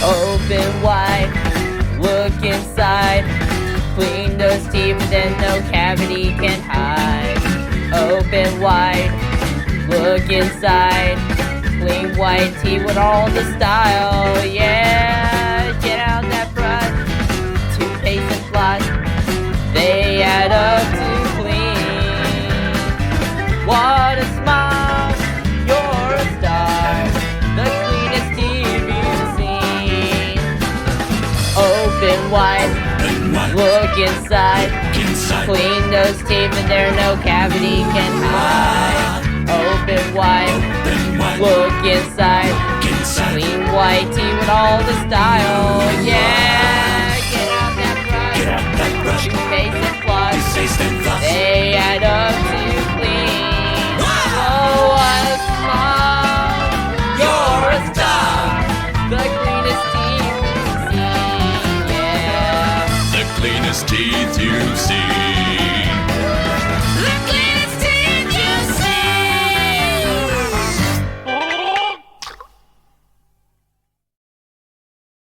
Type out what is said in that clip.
Open wide, look inside. Clean those teeth, then no cavity can hide. Open wide, look inside. Clean white teeth with all the style, yeah. Get out that brush, toothpaste and floss. They add up to clean. What a smile, you're a star. The cleanest teeth you've seen. Open wide, look inside. Clean those teeth and there no cavity can hide. Open wide, look inside. Clean white teeth with all the style, yeah. Get out that brush, toothpaste and floss. They add up to clean. Oh, what a smile, you're a star. The cleanest teeth you've seen, yeah. The cleanest teeth you've seen.